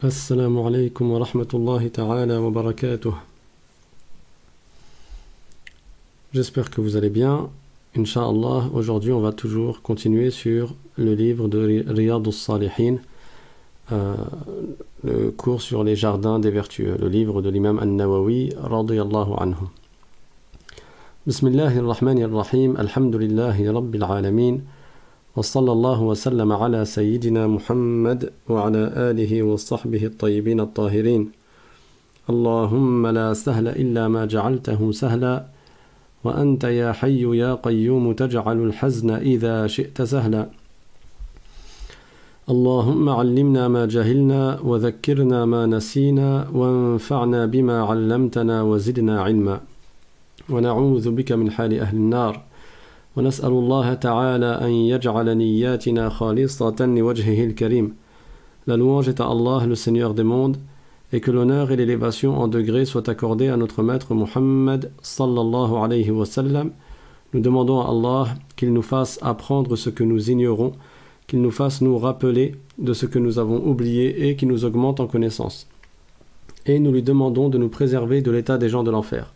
Assalamu alaikum wa rahmatullahi ta'ala wa barakatuh. J'espère que vous allez bien. Inch'Allah, aujourd'hui on va toujours continuer sur le livre de Riyad al-Salihin, le cours sur les jardins des vertueux, le livre de l'imam An-Nawawi radiyallahu anhu. Bismillahirrahmanirrahim, alhamdulillahi rabbil alamin. وصلى الله وسلم على سيدنا محمد وعلى آله وصحبه الطيبين الطاهرين اللهم لا سهل إلا ما جعلته سهلا وأنت يا حي يا قيوم تجعل الحزن إذا شئت سهلا اللهم علمنا ما جهلنا وذكرنا ما نسينا وانفعنا بما علمتنا وزدنا علما ونعوذ بك من حال أهل النار ونسأل الله تعالى أن يجعل نياتنا خالصة لوجهه الكريم. La louange est à Allah, le Seigneur des mondes, et que l'honneur et l'élévation en degrés soient accordés à notre maître Muhammad sallallahu alayhi wa sallam. Nous demandons à Allah qu'il nous fasse apprendre ce que nous ignorons, qu'il nous fasse nous rappeler de ce que nous avons oublié et qu'il nous augmente en connaissance. Et nous lui demandons de nous préserver de l'état des gens de l'enfer.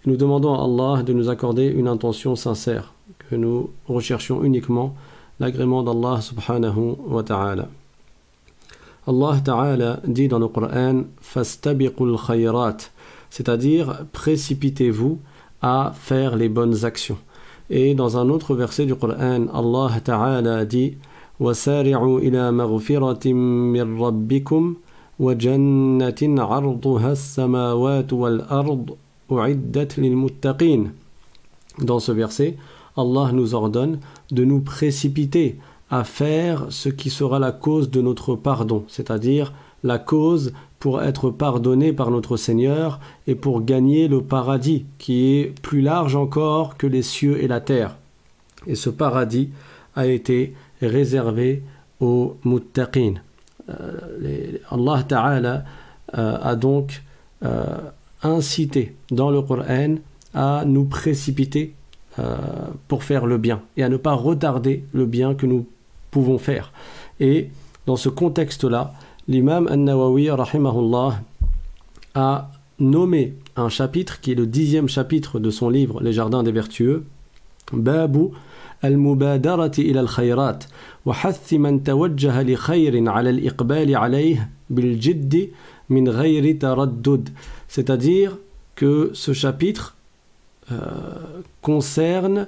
Nous demandons à Allah de nous accorder une intention sincère, que nous recherchions uniquement l'agrément d'Allah subhanahu wa ta'ala. Allah ta'ala dit dans le Coran fastabiqul khayrat, c'est-à-dire précipitez-vous à faire les bonnes actions. Et dans un autre verset du Coran, Allah ta'ala dit wasari'u ila maghfiratin min rabbikum wa jannatin 'arduha as-samawati wal ard u'iddat lil muttaqin. Dans ce verset, Allah nous ordonne de nous précipiter à faire ce qui sera la cause de notre pardon, c'est-à-dire la cause pour être pardonné par notre Seigneur et pour gagner le paradis qui est plus large encore que les cieux et la terre. Et ce paradis a été réservé aux muttaqin. Allah Ta'ala a donc incité dans le Coran à nous précipiter pour faire le bien et à ne pas retarder le bien que nous pouvons faire. Et dans ce contexte-là, l'imam An-Nawawi rahimahullah a nommé un chapitre qui est le 10e chapitre de son livre Les Jardins des Vertueux, Babu al-mubadarati ila al-khayrat wa hathi man tawajjaha li khayrin ala al-iqbali alayh bil jiddi min ghayri taraddud. C'est-à-dire que ce chapitre concerne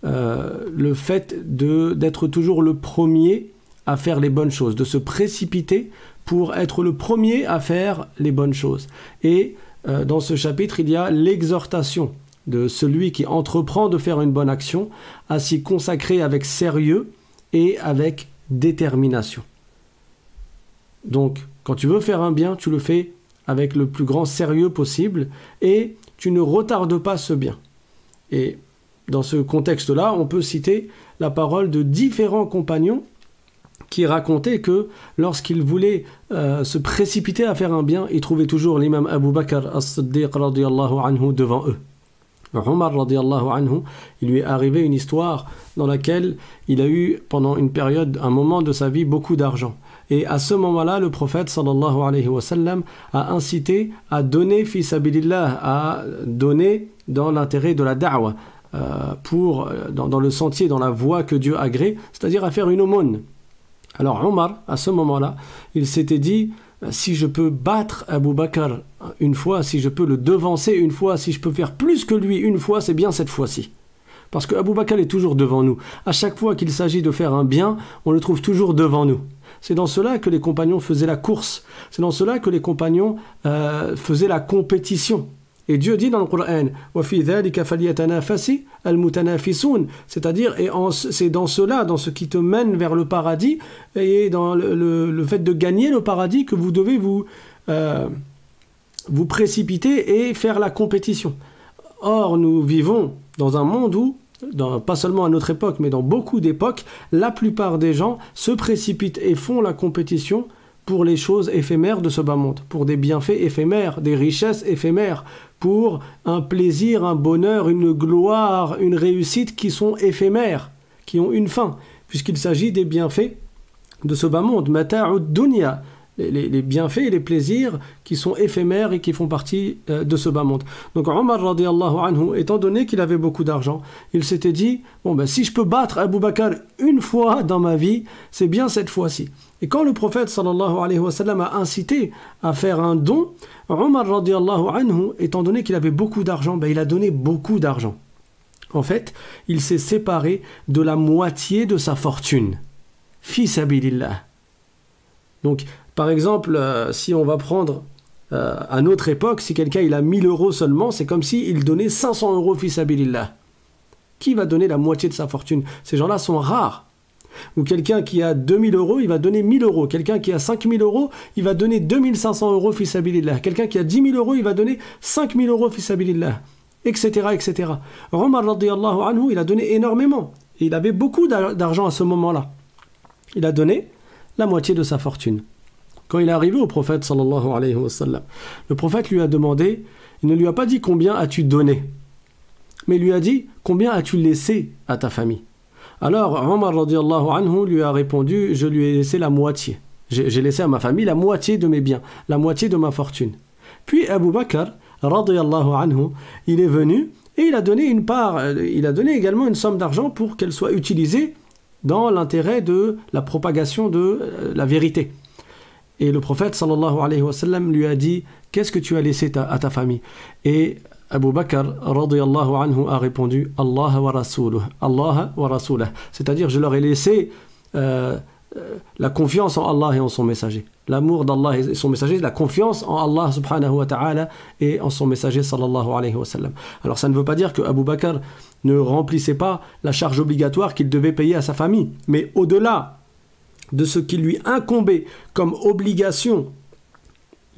le fait d'être toujours le premier à faire les bonnes choses, de se précipiter pour être le premier à faire les bonnes choses. Et dans ce chapitre, il y a l'exhortation de celui qui entreprend de faire une bonne action à s'y consacrer avec sérieux et avec détermination. Donc, quand tu veux faire un bien, tu le fais avec le plus grand sérieux possible et tu ne retardes pas ce bien. Et dans ce contexte-là, on peut citer la parole de différents compagnons qui racontaient que lorsqu'ils voulaient se précipiter à faire un bien, ils trouvaient toujours l'imam Abu Bakr as-Siddiq radiyallahu anhu devant eux. Omar radiyallahu anhu, il lui est arrivé une histoire dans laquelle il a eu pendant une période, un moment de sa vie, beaucoup d'argent. Et à ce moment-là, le prophète sallallahu alayhi wa sallam a incité à donner fi sabilillah, à donner dans l'intérêt de la da'wa, dans le sentier, dans la voie que Dieu agrée, c'est-à-dire à faire une aumône. Alors Omar, à ce moment-là, il s'était dit, si je peux battre Abu Bakr une fois, si je peux le devancer une fois, si je peux faire plus que lui une fois, c'est bien cette fois-ci. Parce que Abu Bakr est toujours devant nous. À chaque fois qu'il s'agit de faire un bien, on le trouve toujours devant nous. C'est dans cela que les compagnons faisaient la course. C'est dans cela que les compagnons faisaient la compétition. Et Dieu dit dans le Coran, وَفِي ذَلِكَ فَلْيَتَنَافَسِ الْمُتَنَافِسُونَ, c'est-à-dire, c'est dans cela, dans ce qui te mène vers le paradis, et dans le fait de gagner le paradis, que vous devez vous précipiter et faire la compétition. Or, nous vivons dans un monde où, pas seulement à notre époque, mais dans beaucoup d'époques, la plupart des gens se précipitent et font la compétition pour les choses éphémères de ce bas monde, pour des bienfaits éphémères, des richesses éphémères, pour un plaisir, un bonheur, une gloire, une réussite qui sont éphémères, qui ont une fin, puisqu'il s'agit des bienfaits de ce bas monde. Mata'ud dunya, les bienfaits et les plaisirs qui sont éphémères et qui font partie de ce bas monde. Donc Omar radiyallahu anhu, étant donné qu'il avait beaucoup d'argent, il s'était dit, bon ben si je peux battre Abu Bakr une fois dans ma vie, c'est bien cette fois-ci. Et quand le prophète sallallahu alayhi wa sallam a incité à faire un don, Omar radiyallahu anhu, étant donné qu'il avait beaucoup d'argent, ben il a donné beaucoup d'argent. En fait, il s'est séparé de la moitié de sa fortune. Fi sabilillah. Donc, par exemple, si on va prendre à notre époque, si quelqu'un il a 1000 euros seulement, c'est comme s'il donnait 500 euros fi sabilillah. Qui va donner la moitié de sa fortune? Ces gens-là sont rares. Ou quelqu'un qui a 2000 euros, il va donner 1000 euros. Quelqu'un qui a 5000 euros, il va donner 2500 euros fi sabilillah. Quelqu'un qui a 10 000 euros, il va donner 5000 euros fi sabilillah. Etc., etc. Omar radiyallahu anhu, il a donné énormément. Et il avait beaucoup d'argent à ce moment-là. Il a donné la moitié de sa fortune. Quand il est arrivé au prophète sallallahu alayhi wa sallam, le prophète lui a demandé, il ne lui a pas dit combien as-tu donné, mais il lui a dit combien as-tu laissé à ta famille. Alors Omar radiyallahu anhu lui a répondu, je lui ai laissé la moitié. J'ai laissé à ma famille la moitié de mes biens, la moitié de ma fortune. Puis Abu Bakr radiyallahu anhu, il est venu et il a donné une part, il a donné également une somme d'argent pour qu'elle soit utilisée dans l'intérêt de la propagation de la vérité. Et le prophète sallallahu alayhi wa sallam lui a dit, qu'est-ce que tu as laissé à ta famille? Et Abu Bakr radiyallahu anhu a répondu, Allah wa rasuluh, Allah wa rasuluh. C'est-à-dire, je leur ai laissé la confiance en Allah et en son messager. L'amour d'Allah et son messager, la confiance en Allah subhanahu wa ta'ala et en son messager sallallahu alayhi wa sallam. Alors ça ne veut pas dire que Abu Bakr ne remplissait pas la charge obligatoire qu'il devait payer à sa famille. Mais au-delà de ce qui lui incombait comme obligation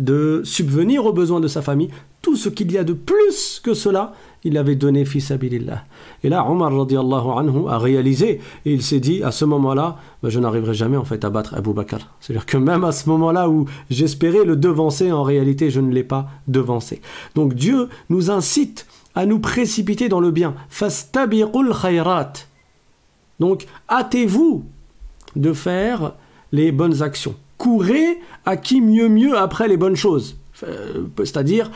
de subvenir aux besoins de sa famille, tout ce qu'il y a de plus que cela, il avait donné fi sabilillah. Et là, Omar radiyallahu anhu a réalisé, et il s'est dit, à ce moment-là, je n'arriverai jamais en fait à battre Abu Bakr. C'est-à-dire que même à ce moment-là où j'espérais le devancer, en réalité, je ne l'ai pas devancé. Donc Dieu nous incite à nous précipiter dans le bien. Fastabiqul khayrat. Donc, hâtez-vous de faire les bonnes actions. Courez à qui mieux après les bonnes choses. C'est-à-dire,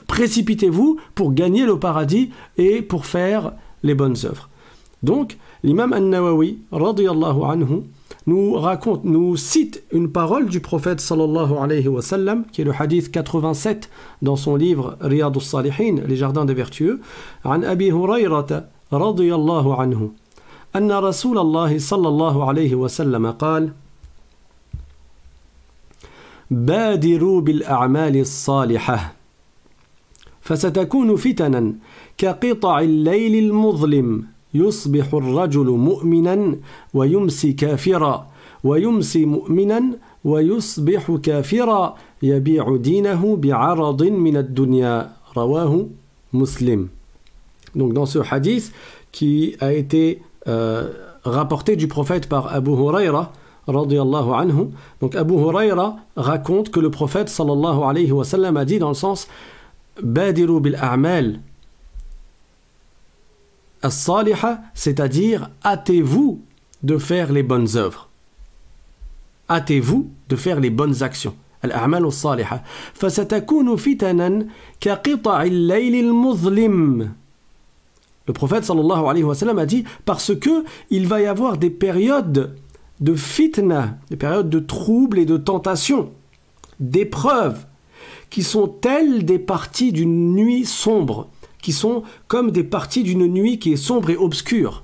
précipitez-vous pour gagner le paradis et pour faire les bonnes œuvres. Donc, l'imam An-Nawawi, radiyallahu anhu, nous cite une parole du prophète sallallahu alayhi wa sallam, qui est le hadith 87 dans son livre Riyadus Salihin, les jardins des vertueux, an Abi Hurayrata, radiyallahu anhu, anna Rasulallah sallallahu alayhi wa sallam قال بادروا بالأعمال الصالحة فستكون فتنا كقطع الليل المظلم يصبح الرجل مؤمنا ويمسي كافرا ويمسي مؤمنا ويصبح كافرا يبيع دينه بعرض من الدنيا رواه مسلم. Donc dans ce hadith qui a été rapporté du prophète par Abu Huraira radiyallahu anhu. Donc Abu Huraira raconte que le prophète sallallahu alayhi wa sallam a dit dans le sens Badiru bil a'mal as-saliha, c'est-à-dire hâtez-vous de faire les bonnes œuvres. Hâtez-vous de faire les bonnes actions. Al-a'mal as-saliha. Fasatakunu fitanan ka qita'il layl al-muzlim. Le prophète sallallahu alayhi wa sallam a dit parce que il va y avoir des périodes de fitna, des périodes de troubles et de tentation, d'épreuves, qui sont telles des parties d'une nuit sombre, qui sont comme des parties d'une nuit qui est sombre et obscure.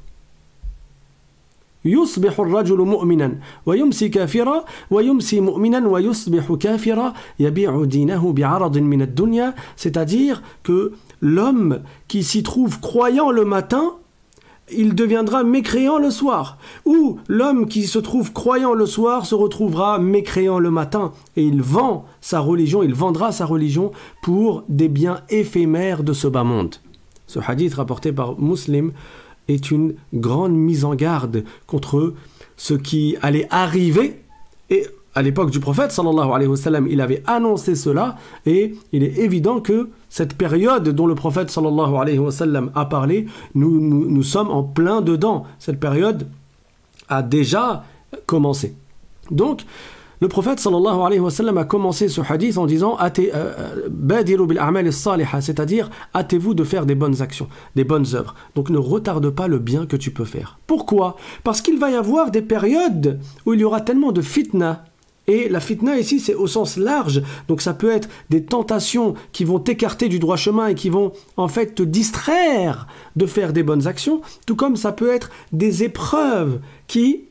يصبح الرجل مؤمنا ويمسي كافرا ويمسي مؤمنا ويصبح كافرا يبيع دينه بعرض من الدنيا, c'est-à-dire que l'homme qui s'y trouve croyant le matin, il deviendra mécréant le soir. Ou l'homme qui se trouve croyant le soir se retrouvera mécréant le matin. Et il vend sa religion, il vendra sa religion pour des biens éphémères de ce bas monde. Ce hadith rapporté par Muslim est une grande mise en garde contre ce qui allait arriver. Et à l'époque du prophète, sallallahu alayhi wa sallam, il avait annoncé cela. Et il est évident que cette période dont le prophète sallallahu alayhi wa sallam a parlé, nous sommes en plein dedans. Cette période a déjà commencé. Donc, Le prophète sallallahu alayhi wa sallam a commencé ce hadith en disant Badiru bil a'mal as-salihah, c'est-à-dire hâtez-vous de faire des bonnes actions, des bonnes œuvres. Donc ne retarde pas le bien que tu peux faire. Pourquoi? Parce qu'il va y avoir des périodes où il y aura tellement de fitna. Et la fitna ici, c'est au sens large. Donc ça peut être des tentations qui vont t'écarter du droit chemin et qui vont en fait te distraire de faire des bonnes actions. Tout comme ça peut être des épreuves qui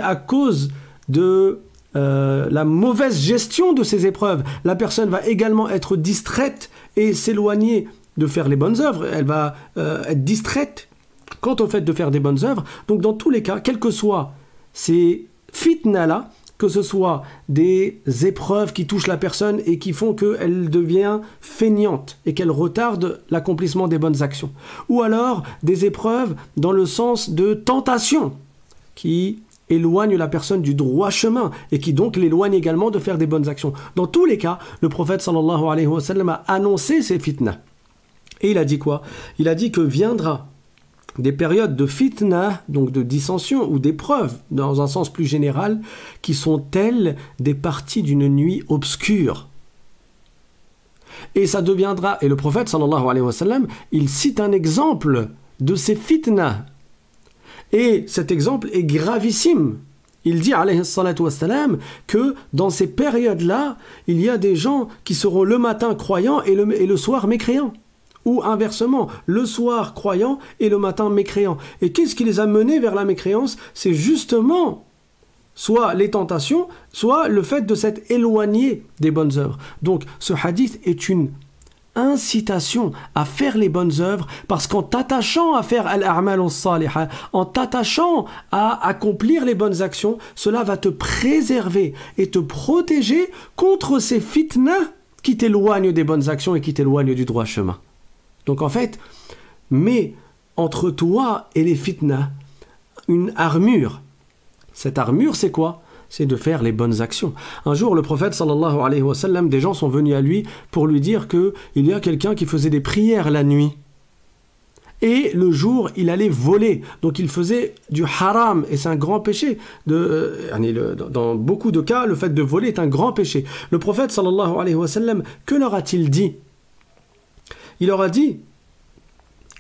à cause de la mauvaise gestion de ces épreuves, la personne va également être distraite et s'éloigner de faire les bonnes œuvres. Elle va être distraite quant au fait de faire des bonnes œuvres. Donc dans tous les cas, quels que soient ces fitna-là, que ce soit des épreuves qui touchent la personne et qui font qu'elle devient feignante et qu'elle retarde l'accomplissement des bonnes actions. Ou alors des épreuves dans le sens de tentation qui éloignent la personne du droit chemin et qui donc l'éloignent également de faire des bonnes actions. Dans tous les cas, le prophète sallallahu alayhi wa sallam a annoncé ces fitna. Et il a dit quoi? Il a dit que viendra des périodes de fitna, donc de dissension ou d'épreuves, dans un sens plus général, qui sont telles des parties d'une nuit obscure. Et ça deviendra, et le prophète sallallahu alayhi wa sallam, il cite un exemple de ces fitna. Et cet exemple est gravissime. Il dit alayhi salatu wassalam que dans ces périodes-là, il y a des gens qui seront le matin croyants et le soir mécréants. Ou inversement, le soir croyant et le matin mécréant. Et qu'est-ce qui les a menés vers la mécréance? C'est justement soit les tentations, soit le fait de s'être éloigné des bonnes œuvres. Donc ce hadith est une incitation à faire les bonnes œuvres, parce qu'en t'attachant à faire al-a'mal as-salihah, en t'attachant à accomplir les bonnes actions, cela va te préserver et te protéger contre ces fitnas qui t'éloignent des bonnes actions et qui t'éloignent du droit chemin. Donc en fait, mets entre toi et les fitnas une armure. Cette armure, c'est quoi? C'est de faire les bonnes actions. Un jour, le prophète sallallahu alayhi wa sallam, des gens sont venus à lui pour lui dire qu'il y a quelqu'un qui faisait des prières la nuit. Et le jour, il allait voler. Donc il faisait du haram. Et c'est un grand péché. Dans beaucoup de cas, le fait de voler est un grand péché. Le prophète sallallahu alayhi wa sallam, que leur a-t-il dit? Il leur a dit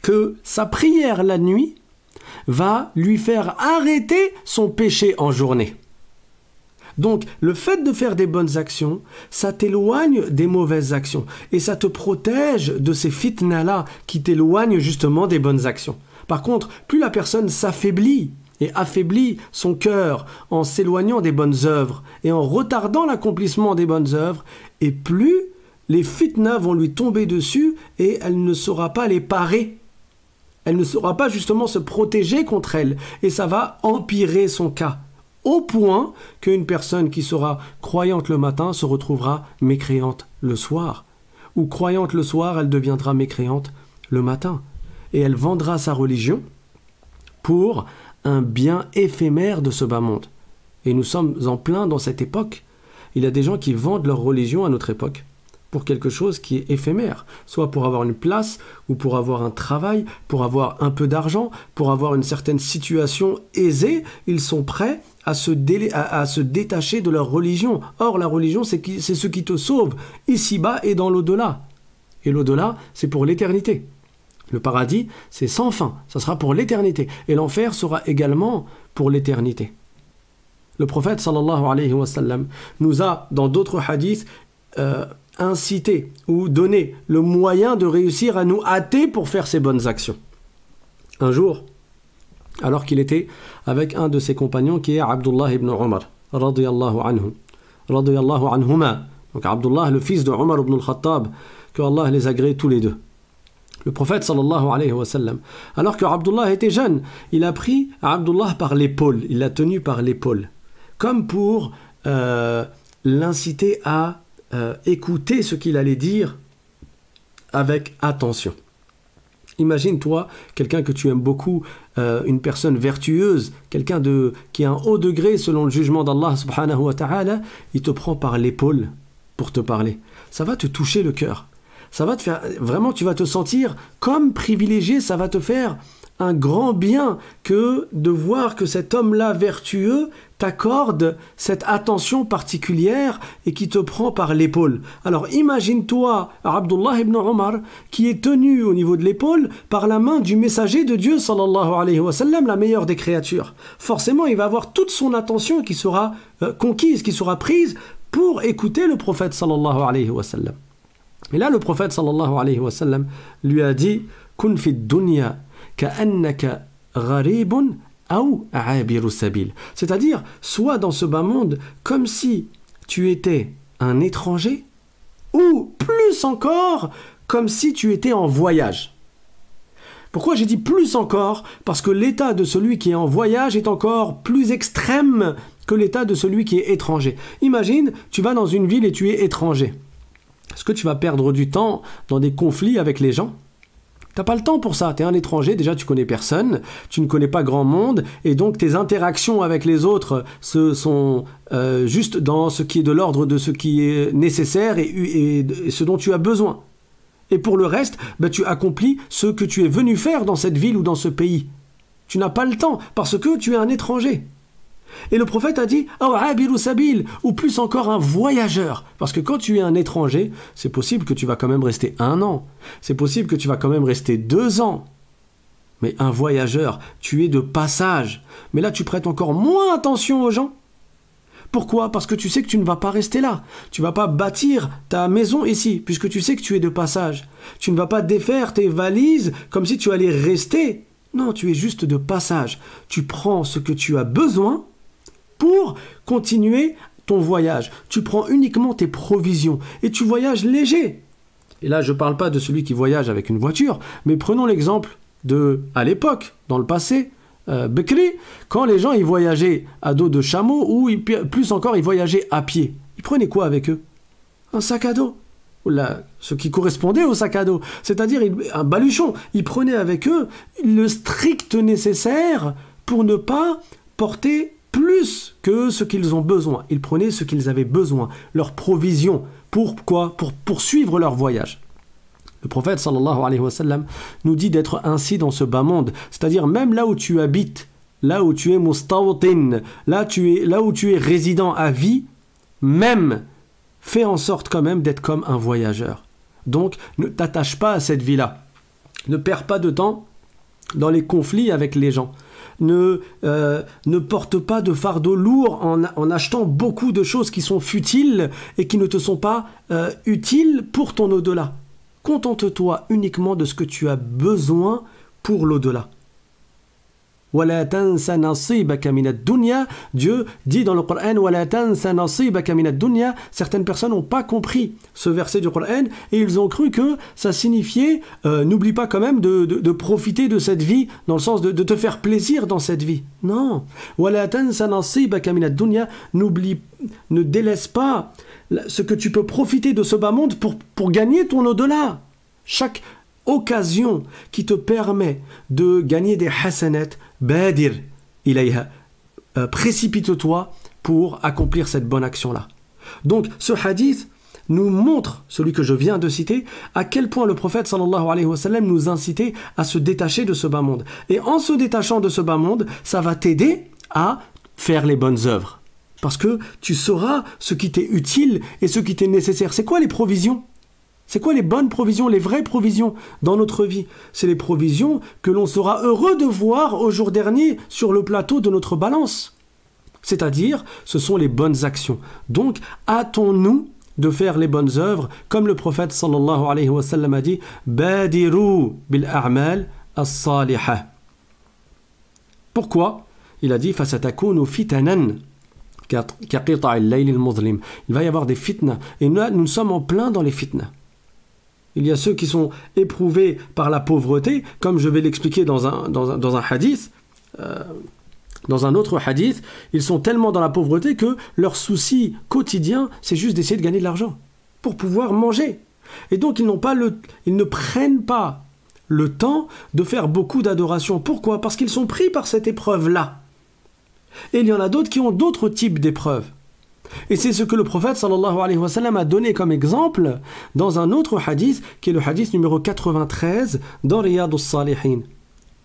que sa prière la nuit va lui faire arrêter son péché en journée. Donc, le fait de faire des bonnes actions, ça t'éloigne des mauvaises actions. Et ça te protège de ces fitnas-là qui t'éloignent justement des bonnes actions. Par contre, plus la personne s'affaiblit et affaiblit son cœur en s'éloignant des bonnes œuvres et en retardant l'accomplissement des bonnes œuvres, et plus les fitnas vont lui tomber dessus et elle ne saura pas les parer. Elle ne saura pas justement se protéger contre elles. Et ça va empirer son cas. Au point qu'une personne qui sera croyante le matin se retrouvera mécréante le soir. Ou croyante le soir, elle deviendra mécréante le matin. Et elle vendra sa religion pour un bien éphémère de ce bas monde. Et nous sommes en plein dans cette époque. Il y a des gens qui vendent leur religion à notre époque pour quelque chose qui est éphémère, soit pour avoir une place, ou pour avoir un travail, pour avoir un peu d'argent, pour avoir une certaine situation aisée. Ils sont prêts à se détacher de leur religion. Or, la religion, c'est ce qui te sauve ici-bas et dans l'au-delà. Et l'au-delà, c'est pour l'éternité. Le paradis, c'est sans fin, ça sera pour l'éternité. Et l'enfer sera également pour l'éternité. Le prophète, sallallahu alayhi wa sallam, nous a, dans d'autres hadiths, inciter ou donner le moyen de réussir à nous hâter pour faire ces bonnes actions. Un jour, alors qu'il était avec un de ses compagnons qui est Abdullah ibn Umar, radiyallahu anhu, radiyallahu anhuma, donc Abdullah, le fils de Umar ibn al-Khattab, que Allah les agrée tous les deux. Le prophète sallallahu alayhi wa sallam, alors que Abdullah était jeune, il a pris Abdullah par l'épaule, il l'a tenu par l'épaule, comme pour l'inciter à écouter ce qu'il allait dire avec attention. Imagine-toi quelqu'un que tu aimes beaucoup, une personne vertueuse, quelqu'un qui a un haut degré selon le jugement d'Allah subhanahu wa ta'ala, il te prend par l'épaule pour te parler. Ça va te toucher le cœur. Ça va te faire, vraiment, tu vas te sentir comme privilégié, ça va te faire un grand bien que de voir que cet homme-là vertueux t'accorde cette attention particulière et qui te prend par l'épaule. Alors imagine-toi Abdullah ibn Omar qui est tenu au niveau de l'épaule par la main du messager de Dieu sallallahu alayhi wa sallam, la meilleure des créatures. Forcément, il va avoir toute son attention qui sera conquise, qui sera prise pour écouter le prophète sallallahu alayhi wa sallam. Et là, le prophète sallallahu alayhi wa sallam lui a dit « Kun fi dunya ka'annaka gharibun ou abiru sabil ». C'est-à-dire, sois dans ce bas monde comme si tu étais un étranger ou plus encore comme si tu étais en voyage. Pourquoi j'ai dit plus encore? Parce que l'état de celui qui est en voyage est encore plus extrême que l'état de celui qui est étranger. Imagine, tu vas dans une ville et tu es étranger. Est-ce que tu vas perdre du temps dans des conflits avec les gens? Tu n'as pas le temps pour ça. Tu es un étranger, déjà tu connais personne, tu ne connais pas grand monde, et donc tes interactions avec les autres sont juste dans ce qui est de l'ordre de ce qui est nécessaire et ce dont tu as besoin. Et pour le reste, tu accomplis ce que tu es venu faire dans cette ville ou dans ce pays. Tu n'as pas le temps parce que tu es un étranger. Et le prophète a dit ou plus encore un voyageur. Parce que quand tu es un étranger, c'est possible que tu vas quand même rester 1 an. C'est possible que tu vas quand même rester 2 ans. Mais un voyageur, tu es de passage. Mais là, tu prêtes encore moins attention aux gens. Pourquoi? Parce que tu sais que tu ne vas pas rester là. Tu ne vas pas bâtir ta maison ici, puisque tu sais que tu es de passage. Tu ne vas pas défaire tes valises comme si tu allais rester. Non, tu es juste de passage. Tu prends ce que tu as besoin pour continuer ton voyage. Tu prends uniquement tes provisions et tu voyages léger. Et là, je ne parle pas de celui qui voyage avec une voiture, mais prenons l'exemple de, à l'époque, dans le passé, Bekri, quand les gens ils voyageaient à dos de chameau ou plus encore ils voyageaient à pied. Ils prenaient quoi avec eux? Un sac à dos. Ce qui correspondait au sac à dos, c'est-à-dire un baluchon. Ils prenaient avec eux le strict nécessaire pour ne pas porter plus que ce qu'ils ont besoin. Ils prenaient ce qu'ils avaient besoin, leurs provisions. Pourquoi? Pour poursuivre leur voyage. Le prophète sallallahu alayhi wa sallam nous dit d'être ainsi dans ce bas monde, c'est-à-dire même là où tu habites, là où tu es mustawtin, là où tu es résident à vie, même fais en sorte quand même d'être comme un voyageur. Donc ne t'attache pas à cette vie-là. Ne perds pas de temps dans les conflits avec les gens. Ne porte pas de fardeau lourd en achetant beaucoup de choses qui sont futiles et qui ne te sont pas utiles pour ton au-delà. Contente-toi uniquement de ce que tu as besoin pour l'au-delà. Dieu dit dans le Coran, certaines personnes n'ont pas compris ce verset du Coran et ils ont cru que ça signifiait n'oublie pas quand même de profiter de cette vie, dans le sens de te faire plaisir dans cette vie. Non. Ne délaisse pas ce que tu peux profiter de ce bas monde pour gagner ton au-delà. Chaque occasion qui te permet de gagner des hasanat, badir ilayha, précipite-toi pour accomplir cette bonne action-là. Donc ce hadith nous montre, celui que je viens de citer, à quel point le prophète sallallahu alayhi wa sallam nous incitait à se détacher de ce bas monde. Et en se détachant de ce bas monde, ça va t'aider à faire les bonnes œuvres. Parce que tu sauras ce qui t'est utile et ce qui t'est nécessaire. C'est quoi les provisions? C'est quoi les bonnes provisions, les vraies provisions dans notre vie? C'est les provisions que l'on sera heureux de voir au jour dernier sur le plateau de notre balance. C'est-à-dire, ce sont les bonnes actions. Donc, hâtons-nous de faire les bonnes œuvres, comme le prophète sallallahu alayhi wa sallam a dit « Badiru bil a'mal as-salihah ». Pourquoi? Il a dit « Fasatakunu fitanan ». Il va y avoir des fitnas. Et nous sommes en plein dans les fitnas. Il y a ceux qui sont éprouvés par la pauvreté, comme je vais l'expliquer dans un hadith. Dans un autre hadith, ils sont tellement dans la pauvreté que leur souci quotidien, c'est juste d'essayer de gagner de l'argent pour pouvoir manger. Et donc, ils ne prennent pas le temps de faire beaucoup d'adoration. Pourquoi? Parce qu'ils sont pris par cette épreuve-là. Et il y en a d'autres qui ont d'autres types d'épreuves. Et c'est ce que le prophète sallallahu alayhi wa sallam a donné comme exemple dans un autre hadith, qui est le hadith numéro 93 dans Riyad as-Salihin.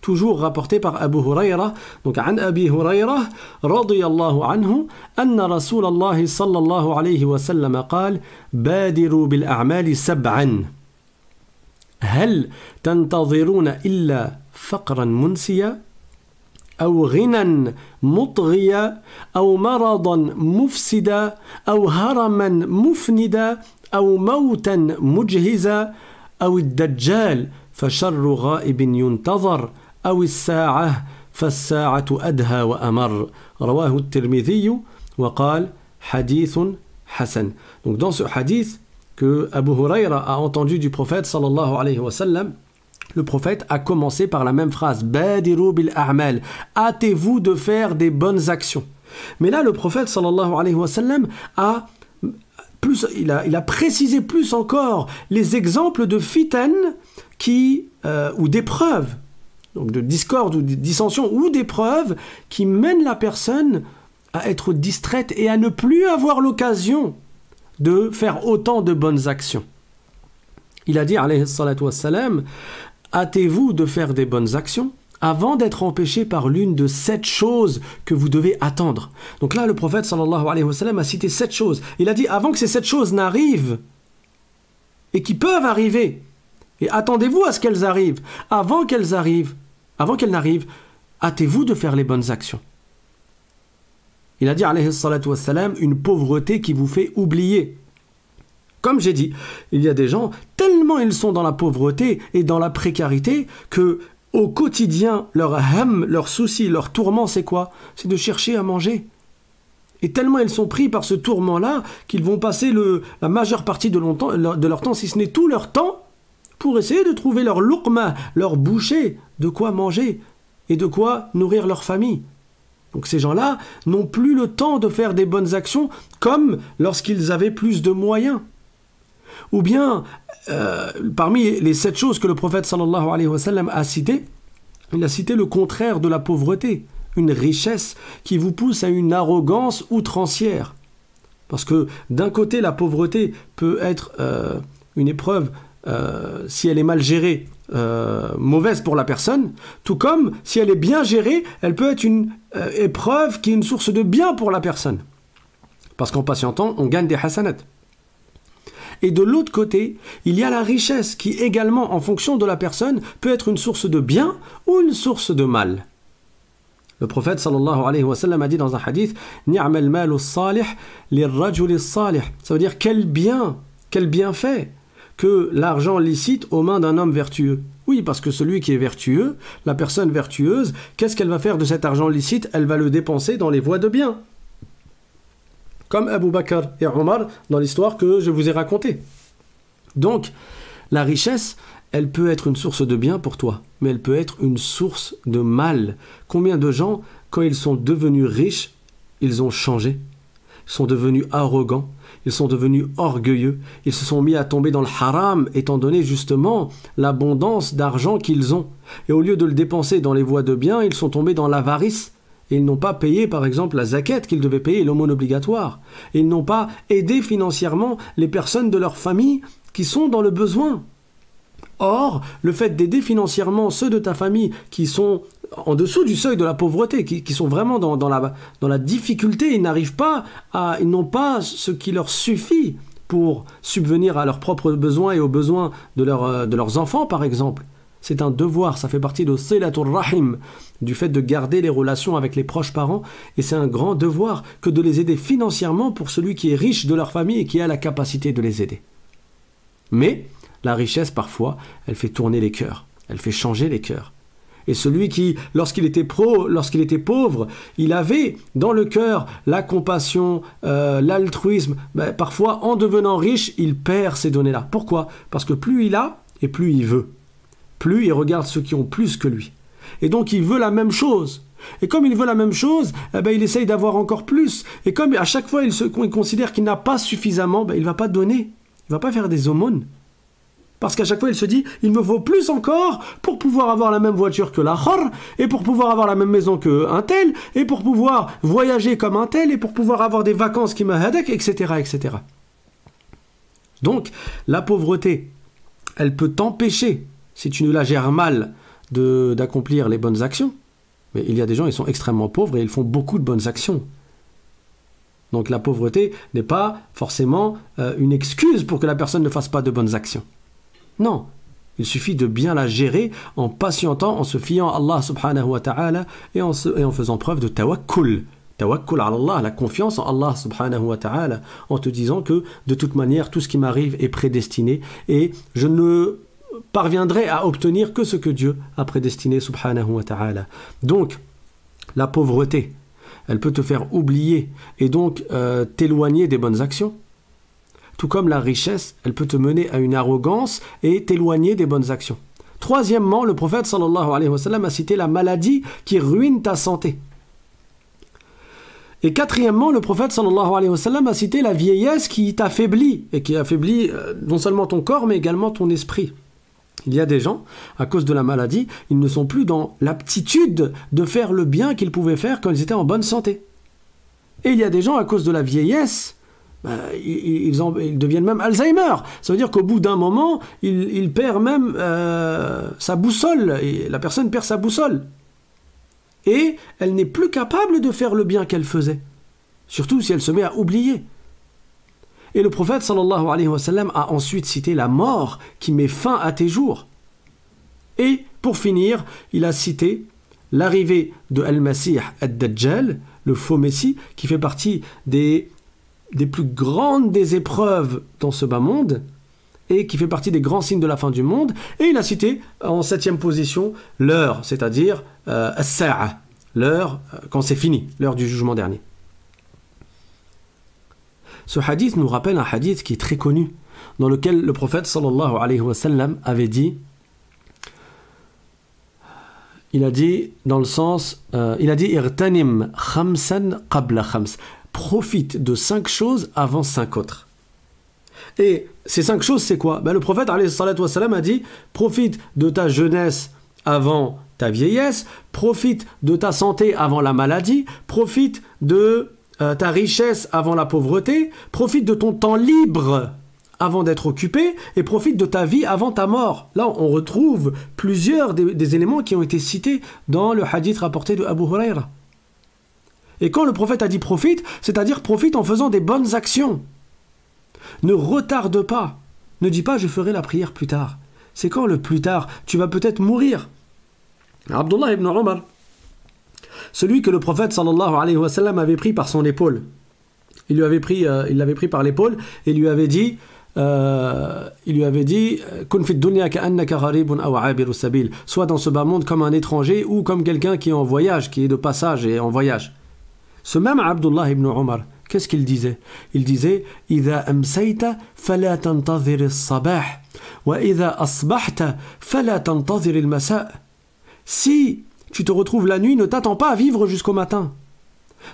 toujours rapporté par Abu Huraira. Donc, عن أبي هريرة رضي الله عنه أن رسول الله صلى الله عليه وسلم قال بادروا بالأعمال سبعا هل تنتظرون إلا فقرا منسيا أو غنى مطغيا أو مرضا مفسدا أو هرما مفندا أو موتا مجهزا أو الدجال فشر غائب ينتظر أو الساعة فالساعة أدهى وأمر رواه الترمذي وقال حديث حسن. Donc dans ce hadith que Abu Huraira a entendu du prophète sallallahu alayhi wa sallam, le prophète a commencé par la même phrase Badiru bil a'mal, hâtez-vous de faire des bonnes actions. Mais là le prophète sallallahu alayhi wa sallam il a précisé plus encore les exemples de fitan ou d'épreuves, donc de discorde ou de dissension ou d'épreuves qui mènent la personne à être distraite et à ne plus avoir l'occasion de faire autant de bonnes actions. Il a dit alayhi salatu wassalam, hâtez-vous de faire des bonnes actions avant d'être empêché par l'une de 7 choses que vous devez attendre. Donc là, le prophète sallallahu alayhi wa sallam a cité 7 choses. Il a dit, avant que ces 7 choses n'arrivent, et qui peuvent arriver, et attendez-vous à ce qu'elles arrivent, avant qu'elles n'arrivent, hâtez-vous de faire les bonnes actions. Il a dit, alayhi salatu wassalam, une pauvreté qui vous fait oublier. Comme j'ai dit, il y a des gens, tellement ils sont dans la pauvreté et dans la précarité, que au quotidien, leur ham, leur souci, leur tourment, c'est quoi? C'est de chercher à manger. Et tellement ils sont pris par ce tourment-là qu'ils vont passer la majeure partie de leur temps, si ce n'est tout leur temps, pour essayer de trouver leur luqma, leur bouchée, de quoi manger et de quoi nourrir leur famille. Donc ces gens-là n'ont plus le temps de faire des bonnes actions comme lorsqu'ils avaient plus de moyens. Ou bien, parmi les 7 choses que le prophète sallallahu alayhi wa sallam a citées, il a cité le contraire de la pauvreté, une richesse qui vous pousse à une arrogance outrancière. Parce que d'un côté, la pauvreté peut être une épreuve, si elle est mal gérée, mauvaise pour la personne, tout comme si elle est bien gérée, elle peut être une épreuve qui est une source de bien pour la personne. Parce qu'en patientant, on gagne des hasanat. Et de l'autre côté, il y a la richesse qui également, en fonction de la personne, peut être une source de bien ou une source de mal. Le prophète sallallahu alayhi wa sallam a dit dans un hadith Ni'mal malu salih lirrajuli salih. Ça veut dire quel bienfait que l'argent licite aux mains d'un homme vertueux. Oui, parce que celui qui est vertueux, la personne vertueuse, qu'est-ce qu'elle va faire de cet argent licite? Elle va le dépenser dans les voies de bien. Comme Abu Bakr et Omar dans l'histoire que je vous ai racontée. Donc, la richesse, elle peut être une source de bien pour toi, mais elle peut être une source de mal. Combien de gens, quand ils sont devenus riches, ils ont changé, ils sont devenus arrogants, ils sont devenus orgueilleux, ils se sont mis à tomber dans le haram, étant donné justement l'abondance d'argent qu'ils ont. Et au lieu de le dépenser dans les voies de bien, ils sont tombés dans l'avarice. Et ils n'ont pas payé, par exemple, la zakat qu'ils devaient payer, l'aumône obligatoire. Et ils n'ont pas aidé financièrement les personnes de leur famille qui sont dans le besoin. Or, le fait d'aider financièrement ceux de ta famille qui sont en dessous du seuil de la pauvreté, qui sont vraiment dans la difficulté, ils n'ont pas ce qui leur suffit pour subvenir à leurs propres besoins et aux besoins de leurs enfants, par exemple. C'est un devoir, ça fait partie de silatul rahim, du fait de garder les relations avec les proches parents, et c'est un grand devoir que de les aider financièrement pour celui qui est riche de leur famille et qui a la capacité de les aider. Mais la richesse, parfois, elle fait tourner les cœurs, elle fait changer les cœurs. Et celui qui, lorsqu'il était pauvre, il avait dans le cœur la compassion, l'altruisme, parfois en devenant riche, il perd ces données-là. Pourquoi? Parce que plus il a, et plus il veut. Plus il regarde ceux qui ont plus que lui. Et donc il veut la même chose. Et comme il veut la même chose, il essaye d'avoir encore plus. Et comme à chaque fois il considère qu'il n'a pas suffisamment, il ne va pas donner. Il ne va pas faire des aumônes. Parce qu'à chaque fois il se dit, il me faut plus encore pour pouvoir avoir la même voiture que l'autre, et pour pouvoir avoir la même maison qu'un tel, et pour pouvoir voyager comme un tel, et pour pouvoir avoir des vacances qui me hadek, etc., etc. Donc la pauvreté, elle peut t'empêcher, si tu ne la gères mal, d'accomplir les bonnes actions. Mais il y a des gens, ils sont extrêmement pauvres et ils font beaucoup de bonnes actions. Donc la pauvreté n'est pas forcément une excuse pour que la personne ne fasse pas de bonnes actions. Non, il suffit de bien la gérer en patientant, en se fiant à Allah subhanahu wa ta'ala et en faisant preuve de tawakkul. Tawakkul ala Allah, la confiance en Allah subhanahu wa ta'ala, en te disant que de toute manière, tout ce qui m'arrive est prédestiné et je ne parviendrai à obtenir que ce que Dieu a prédestiné subhanahu wa ta'ala. Donc, la pauvreté, elle peut te faire oublier et donc t'éloigner des bonnes actions. Tout comme la richesse, elle peut te mener à une arrogance et t'éloigner des bonnes actions. Troisièmement, le prophète sallallahu alayhi wa sallam a cité la maladie qui ruine ta santé. Et quatrièmement, le prophète sallallahu alayhi wa sallam a cité la vieillesse qui t'affaiblit et qui affaiblit non seulement ton corps mais également ton esprit. Il y a des gens, à cause de la maladie, ils ne sont plus dans l'aptitude de faire le bien qu'ils pouvaient faire quand ils étaient en bonne santé. Et il y a des gens, à cause de la vieillesse, ils deviennent même Alzheimer. Ça veut dire qu'au bout d'un moment, il perd même sa boussole. Et la personne perd sa boussole. Et elle n'est plus capable de faire le bien qu'elle faisait. Surtout si elle se met à oublier. Et le prophète sallallahu alayhi wa sallam a ensuite cité la mort qui met fin à tes jours. Et pour finir, il a cité l'arrivée de Al-Masih ad-Dajjal, le faux Messie, qui fait partie des plus grandes des épreuves dans ce bas monde et qui fait partie des grands signes de la fin du monde. Et il a cité en 7e position l'heure, c'est-à-dire as-sa'a, l'heure quand c'est fini, l'heure du jugement dernier. Ce hadith nous rappelle un hadith qui est très connu, dans lequel le prophète sallallahu alayhi wa sallam avait dit, il a dit dans le sens, il a dit irtanim khamsan qabla khams, profite de 5 choses avant 5 autres. Et ces 5 choses, c'est quoi? Le prophète alayhi salatu wa sallam a dit, profite de ta jeunesse avant ta vieillesse, profite de ta santé avant la maladie, profite de ta richesse avant la pauvreté, profite de ton temps libre avant d'être occupé et profite de ta vie avant ta mort. Là, on retrouve plusieurs des éléments qui ont été cités dans le hadith rapporté de Abu Huraira. Et quand le prophète a dit profite, c'est-à-dire profite en faisant des bonnes actions. Ne retarde pas. Ne dis pas je ferai la prière plus tard. C'est quand le plus tard? Tu vas peut-être mourir. Abdullah ibn Umar, celui que le prophète sallallahu alayhi wa sallam avait pris par son épaule. Il l'avait pris par l'épaule et lui avait dit Kun fi dunya ka'annaka gharibun aw 'abiru sabil. Sois dans ce bas monde comme un étranger ou comme quelqu'un qui est en voyage, qui est de passage et en voyage. Ce même Abdullah ibn Umar, qu'est-ce qu'il disait? Il disait Idha amsayta fala tantazir as-sabah wa idha asbahta fala tantazir al-masa'. Si tu te retrouves la nuit, ne t'attends pas à vivre jusqu'au matin.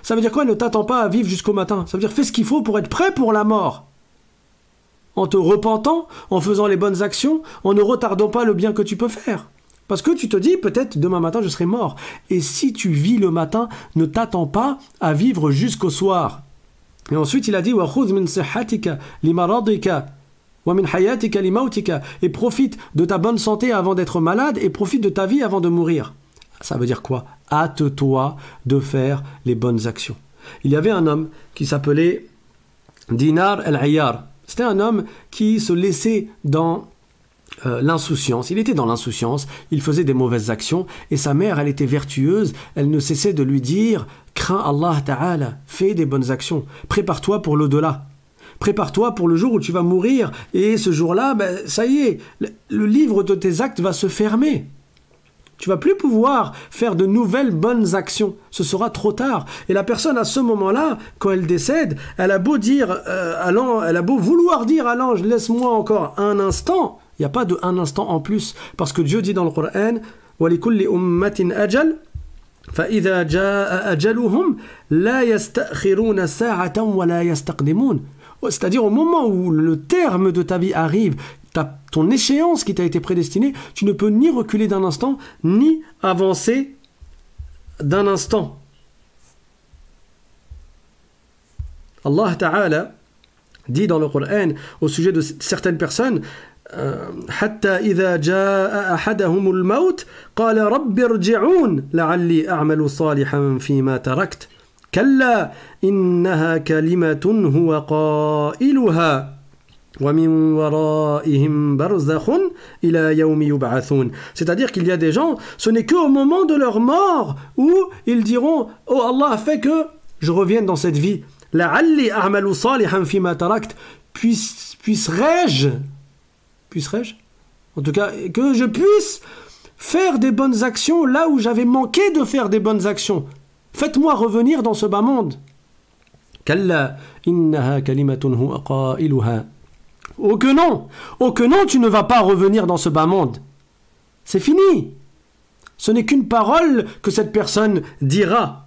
Ça veut dire quoi, ne t'attends pas à vivre jusqu'au matin? Ça veut dire fais ce qu'il faut pour être prêt pour la mort. En te repentant, en faisant les bonnes actions, en ne retardant pas le bien que tu peux faire. Parce que tu te dis, peut-être demain matin je serai mort. Et si tu vis le matin, ne t'attends pas à vivre jusqu'au soir. Et ensuite il a dit wa khudh min sihhatika limaradika wa min hayatika limautika, et profite de ta bonne santé avant d'être malade et profite de ta vie avant de mourir. Ça veut dire quoi? Hâte-toi de faire les bonnes actions. Il y avait un homme qui s'appelait Dinar al-Ayyar. C'était un homme qui se laissait dans l'insouciance. Il était dans l'insouciance, il faisait des mauvaises actions et sa mère, elle était vertueuse, elle ne cessait de lui dire « Crains Allah Ta'ala, fais des bonnes actions, prépare-toi pour l'au-delà. Prépare-toi pour le jour où tu vas mourir et ce jour-là, ça y est, le livre de tes actes va se fermer. » Tu vas plus pouvoir faire de nouvelles bonnes actions. Ce sera trop tard. Et la personne, à ce moment-là, quand elle décède, elle a beau dire, elle a beau vouloir dire à l'ange, laisse-moi encore un instant. Il n'y a pas de un instant en plus. Parce que Dieu dit dans le Coran, وَلِكُلِّ أُمَّةٍ أَجَلٍ فَإِذَا جَاءَ أَجَلُهُمْ لَا يَسْتَأْخِرُونَ سَاعَةً وَلَا يَسْتَقْدِمُونَ. C'est-à-dire au moment où le terme de ta vie arrive, ton échéance qui t'a été prédestinée, tu ne peux ni reculer d'un instant, ni avancer d'un instant. Allah Ta'ala dit dans le Coran au sujet de certaines personnes, حتى إذا جاء أحدهم الموت قال رب ارجعون لعلي أعمل صالحا فيما تركت كلا إنها كلمة هو قائلها ومن ورائهم برزخ إلى يوم يبعثون. C'est-à-dire qu'il y a des gens, ce n'est qu'au moment de leur mort où ils diront oh Allah a fait que je revienne dans cette vie. لعلي أعمل صالحا فيما تركت. Puisserais-je en tout cas que je puisse faire des bonnes actions là où j'avais manqué de faire des bonnes actions. Faites-moi revenir dans ce bas monde. كلا إنها كلمة هو قائلها. Oh que non, tu ne vas pas revenir dans ce bas monde. C'est fini. Ce n'est qu'une parole que cette personne dira.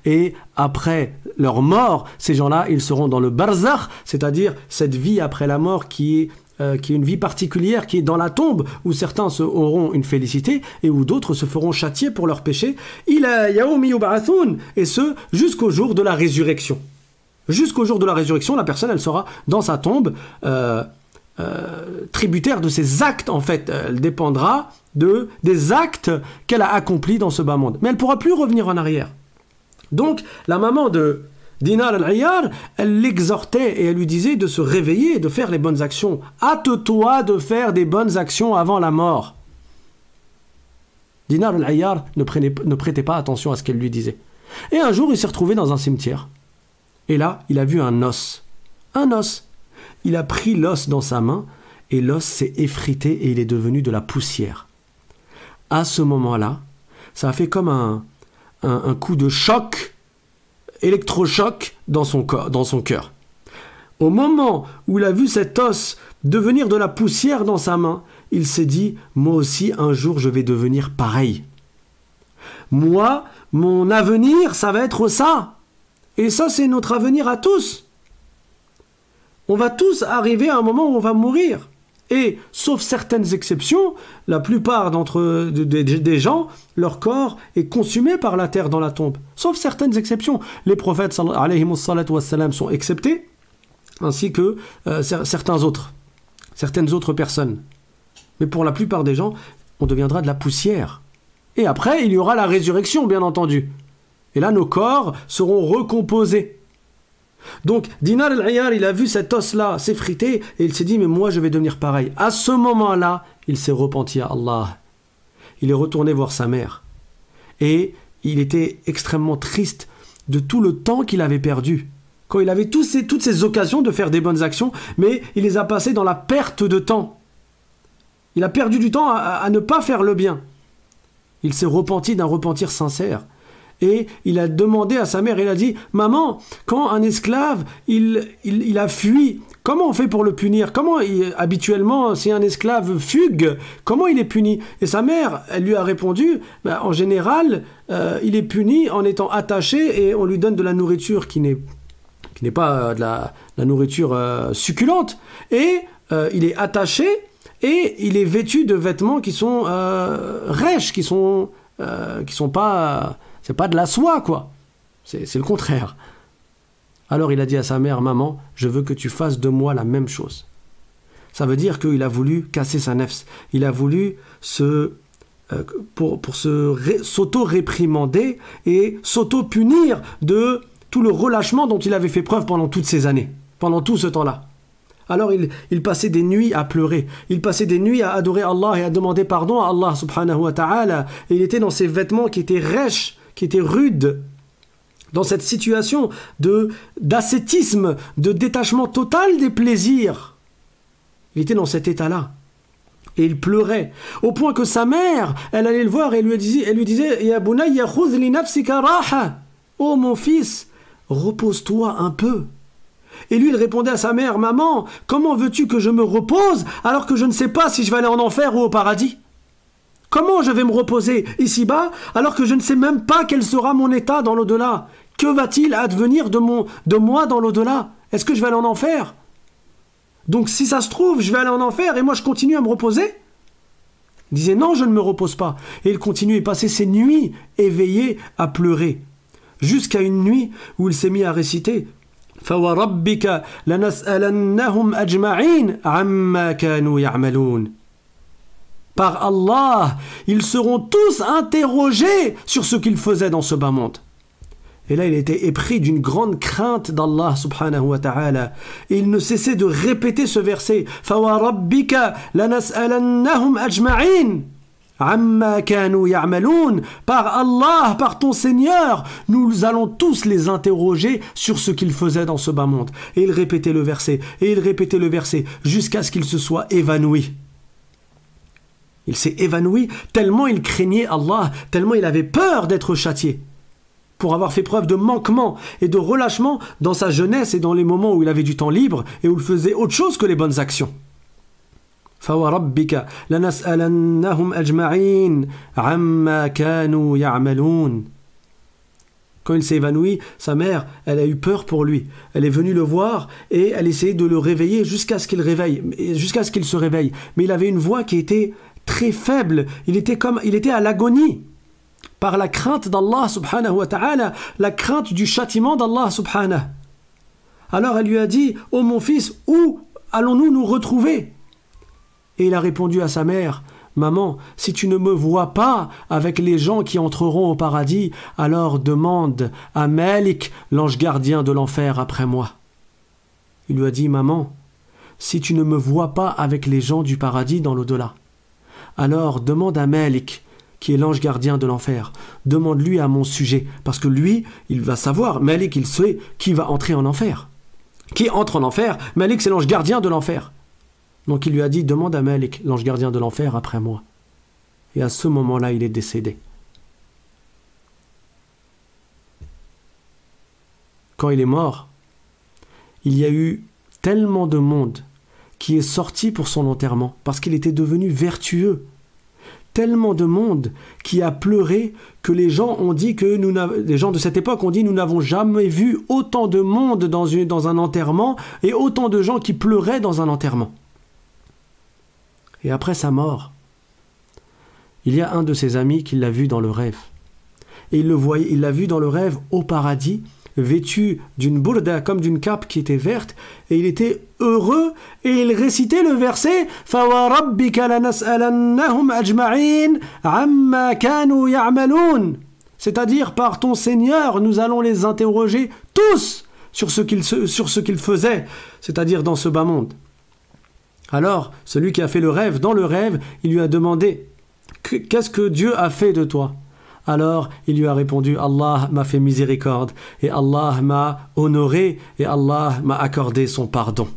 Et après leur mort, ces gens-là, ils seront dans le barzakh, c'est-à-dire cette vie après la mort qui est une vie particulière, qui est dans la tombe, où certains auront une félicité et où d'autres se feront châtier pour leurs péchés. Et ce, jusqu'au jour de la résurrection. Jusqu'au jour de la résurrection, la personne, elle sera dans sa tombe, tributaire de ses actes, en fait. Elle dépendra des actes qu'elle a accomplis dans ce bas monde. Mais elle ne pourra plus revenir en arrière. Donc, la maman de Dinar al-Ayyar, elle l'exhortait et elle lui disait de se réveiller et de faire les bonnes actions. Hâte-toi de faire des bonnes actions avant la mort. Dinar al-Ayyar ne prêtait pas attention à ce qu'elle lui disait. Et un jour, il s'est retrouvé dans un cimetière. Et là, il a vu un os. Un os. Il a pris l'os dans sa main et l'os s'est effrité et il est devenu de la poussière. À ce moment-là, ça a fait comme un coup de choc, électrochoc dans son cœur. Au moment où il a vu cet os devenir de la poussière dans sa main, il s'est dit « Moi aussi, un jour, je vais devenir pareil. Moi, mon avenir, ça va être ça. Et ça, c'est notre avenir à tous. On va tous arriver à un moment où on va mourir. Et, sauf certaines exceptions, la plupart des gens, leur corps est consumé par la terre dans la tombe. Sauf certaines exceptions. Les prophètes, alayhimus salatu wassalam, sont exceptés, ainsi que certaines autres personnes. Mais pour la plupart des gens, on deviendra de la poussière. Et après, il y aura la résurrection, bien entendu. Et là, nos corps seront recomposés. Donc, Dinar al-Ayyar, il a vu cet os-là s'effriter et il s'est dit, mais moi je vais devenir pareil. À ce moment-là, il s'est repenti à Allah. Il est retourné voir sa mère. Et il était extrêmement triste de tout le temps qu'il avait perdu. Quand il avait toutes ces occasions de faire des bonnes actions, mais il les a passées dans la perte de temps. Il a perdu du temps à ne pas faire le bien. Il s'est repenti d'un repentir sincère. Et il a demandé à sa mère, il a dit « Maman, quand un esclave, il a fui, comment on fait pour le punir? Habituellement, si un esclave fugue, comment il est puni ?» Et sa mère, elle lui a répondu « En général, il est puni en étant attaché et on lui donne de la nourriture qui n'est pas de la nourriture succulente. Et il est attaché et il est vêtu de vêtements qui sont rêches, qui sont pas... C'est pas de la soie, quoi. C'est le contraire. Alors il a dit à sa mère, « Maman, je veux que tu fasses de moi la même chose. » Ça veut dire qu'il a voulu casser sa nefs. Il a voulu s'auto-réprimander et s'auto-punir de tout le relâchement dont il avait fait preuve pendant toutes ces années, pendant tout ce temps-là. Alors il passait des nuits à pleurer, il passait des nuits à adorer Allah et à demander pardon à Allah subhanahu wa ta'ala. Et il était dans ses vêtements qui étaient rêches, qui étaient rudes, dans cette situation d'ascétisme, de détachement total des plaisirs. Il était dans cet état-là. Et il pleurait, au point que sa mère, elle allait le voir et elle lui disait « Ya bunayya khudh li nafsika raha » « Oh mon fils, repose-toi un peu. » Et lui, il répondait à sa mère « Maman, comment veux-tu que je me repose alors que je ne sais pas si je vais aller en enfer ou au paradis ? Comment je vais me reposer ici-bas alors que je ne sais même pas quel sera mon état dans l'au-delà? Que va-t-il advenir de moi dans l'au-delà? Est-ce que je vais aller en enfer? Donc si ça se trouve, je vais aller en enfer et moi je continue à me reposer? Il disait non, je ne me repose pas. Et il continuait à passer ses nuits éveillé à pleurer. Jusqu'à une nuit où il s'est mis à réciter فَوَرَبِّكَ لَنَسْأَلَنَّهُمْ أَجْمَعِينَ عَمَّا كَانُوا يَعْمَلُونَ. Par Allah, ils seront tous interrogés sur ce qu'ils faisaient dans ce bas monde. Et là, il était épris d'une grande crainte d'Allah subhanahu wa ta'ala. Et il ne cessait de répéter ce verset. فَوَرَبِّكَ لَنَسْأَلَنَّهُمْ أَجْمَعِينَ عَمَّا كَانُوا يَعْمَلُونَ. Par Allah, par ton Seigneur, nous allons tous les interroger sur ce qu'ils faisaient dans ce bas monde. Et il répétait le verset, et il répétait le verset, jusqu'à ce qu'il se soit évanoui. Il s'est évanoui tellement il craignait Allah, tellement il avait peur d'être châtié, pour avoir fait preuve de manquement et de relâchement dans sa jeunesse et dans les moments où il avait du temps libre et où il faisait autre chose que les bonnes actions. فَوَرَبِّكَ لَنَسْأَلَنَّهُمْ أَجْمَعِينَ عَمَّا كَانُوا يَعْمَلُونَ. Quand il s'est évanoui, sa mère, elle a eu peur pour lui. Elle est venue le voir et elle essayait de le réveiller jusqu'à ce qu'il se réveille. Mais il avait une voix qui était très faible. Il était à l'agonie par la crainte d'Allah subhanahu wa ta'ala, la crainte du châtiment d'Allah subhanahu. Alors elle lui a dit: « Oh mon fils, où allons-nous nous retrouver ?» Et il a répondu à sa mère: « Maman, si tu ne me vois pas avec les gens qui entreront au paradis, alors demande à Malik, l'ange gardien de l'enfer, après moi. » Il lui a dit: « Maman, si tu ne me vois pas avec les gens du paradis dans l'au-delà, alors demande à Malik, qui est l'ange gardien de l'enfer. Demande-lui à mon sujet, parce que lui, il va savoir, Malik, il sait qui va entrer en enfer. Qui entre en enfer? Malik, c'est l'ange gardien de l'enfer. Donc il lui a dit: demande à Malik, l'ange gardien de l'enfer, après moi. Et à ce moment-là, il est décédé. Quand il est mort, il y a eu tellement de monde qui est sorti pour son enterrement, parce qu'il était devenu vertueux. Tellement de monde qui a pleuré que les gens ont dit que les gens de cette époque ont dit: nous n'avons jamais vu autant de monde dans un enterrement et autant de gens qui pleuraient dans un enterrement. Et après sa mort, il y a un de ses amis qui l'a vu dans le rêve. Et il l'a vu dans le rêve au paradis, vêtu d'une bourda, comme d'une cape qui était verte, et il était heureux, et il récitait le verset فَوَرَبِّكَ لَنَسْأَلَنَّهُمْ أَجْمَعِينَ عَمَّا كَانُوا يَعْمَلُونَ. C'est-à-dire, par ton Seigneur, nous allons les interroger tous sur ce qu'ils faisaient, c'est-à-dire dans ce bas monde. Alors, celui qui a fait le rêve, dans le rêve, il lui a demandé: qu'est-ce que Dieu a fait de toi? Alors, il lui a répondu: Allah m'a fait miséricorde, et Allah m'a honoré, et Allah m'a accordé son pardon.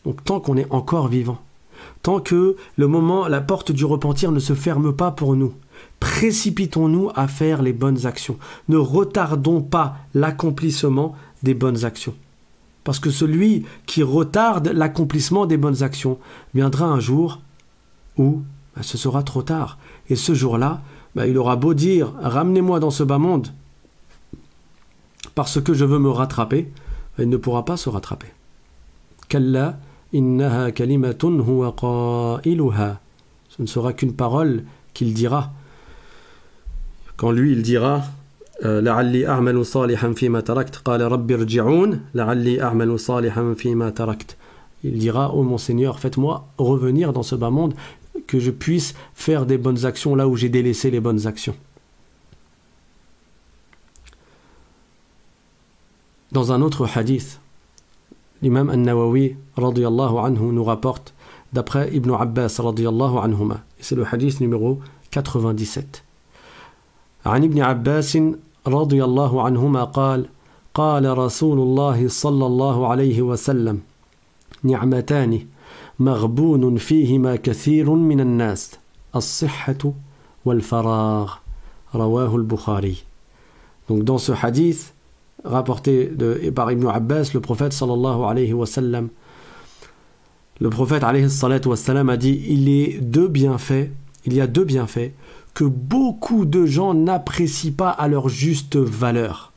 Donc, tant qu'on est encore vivant, tant que la porte du repentir ne se ferme pas pour nous, précipitons-nous à faire les bonnes actions. Ne retardons pas l'accomplissement des bonnes actions. Parce que celui qui retarde l'accomplissement des bonnes actions viendra un jour où ce sera trop tard. Et ce jour-là, il aura beau dire: ramenez-moi dans ce bas monde parce que je veux me rattraper, il ne pourra pas se rattraper. Kalla innaha kalimatun huwa qailuha. Ce ne sera qu'une parole qu'il dira. Quand lui, il dira: لعلي أعمل صالحا فيما تركت قال رب ارجعون لعلي أعمل صالحا فيما تركت. Il dira: oh mon Seigneur, faites-moi revenir dans ce bas monde, que je puisse faire des bonnes actions là où j'ai délaissé les bonnes actions. Dans un autre hadith, l'imam An-Nawawi radiyallahu anhu nous rapporte d'après Ibn Abbas radiyallahu anhuma. C'est le hadith numéro 97. عن ابن عباس رضي الله عنهما قال: قال رسول الله صلى الله عليه وسلم: نعمتان مغبون فيهما كثير من الناس الصحة والفراغ رواه البخاري. Donc dans ce hadith rapporté par Ibn Abbas, le prophète sallallahu alayhi wa sallam, le prophète alayhi salatu wa sallam a dit: il y a deux bienfaits que beaucoup de gens n'apprécient pas à leur juste valeur.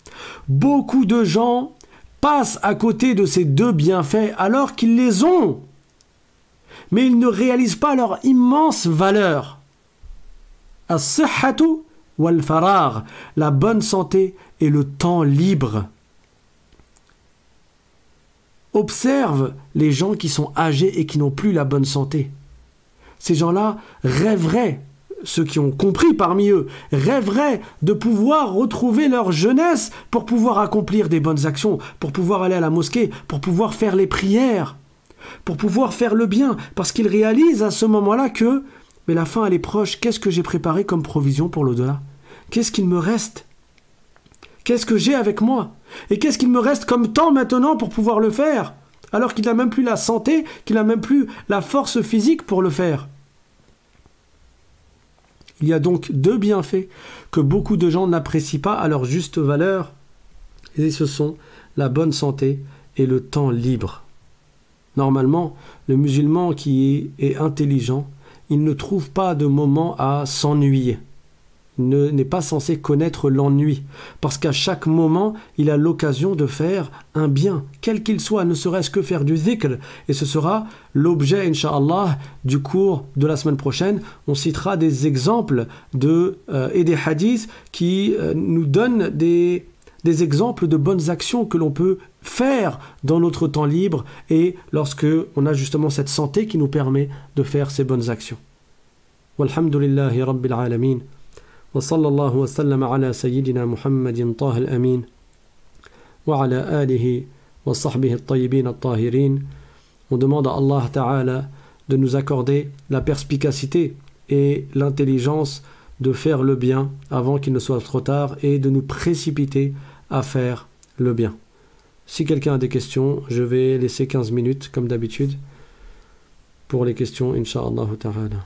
Beaucoup de gens passent à côté de ces deux bienfaits alors qu'ils les ont, mais ils ne réalisent pas leur immense valeur. As-sihhatu wal-faragh, la bonne santé et le temps libre. Observe les gens qui sont âgés et qui n'ont plus la bonne santé. Ces gens-là rêveraient, ceux qui ont compris parmi eux, rêveraient de pouvoir retrouver leur jeunesse pour pouvoir accomplir des bonnes actions, pour pouvoir aller à la mosquée, pour pouvoir faire les prières, pour pouvoir faire le bien, parce qu'ils réalisent à ce moment-là que mais la fin elle est proche, qu'est-ce que j'ai préparé comme provision pour l'au-delà? Qu'est-ce qu'il me reste? Qu'est-ce que j'ai avec moi? Et qu'est-ce qu'il me reste comme temps maintenant pour pouvoir le faire? Alors qu'il n'a même plus la santé, qu'il n'a même plus la force physique pour le faire. Il y a donc deux bienfaits que beaucoup de gens n'apprécient pas à leur juste valeur, et ce sont la bonne santé et le temps libre. Normalement, le musulman qui est intelligent, il ne trouve pas de moment à s'ennuyer. Il n'est pas censé connaître l'ennui, parce qu'à chaque moment, il a l'occasion de faire un bien, quel qu'il soit, ne serait-ce que faire du dhikr. Et ce sera l'objet, incha'Allah, du cours de la semaine prochaine. On citera des exemples et des hadiths qui nous donnent des exemples de bonnes actions que l'on peut faire dans notre temps libre et lorsque on a justement cette santé qui nous permet de faire ces bonnes actions. Walhamdulillahi Rabbil Alamin. وصلى الله وسلم على سيدنا محمد طه الأمين وعلى آله وصحبه الطيبين الطاهرين. On demande à Allah Ta'ala de nous accorder la perspicacité et l'intelligence de faire le bien avant qu'il ne soit trop tard et de nous précipiter à faire le bien. Si quelqu'un a des questions, je vais laisser 15 minutes comme d'habitude pour les questions, Inch'Allah Ta'ala.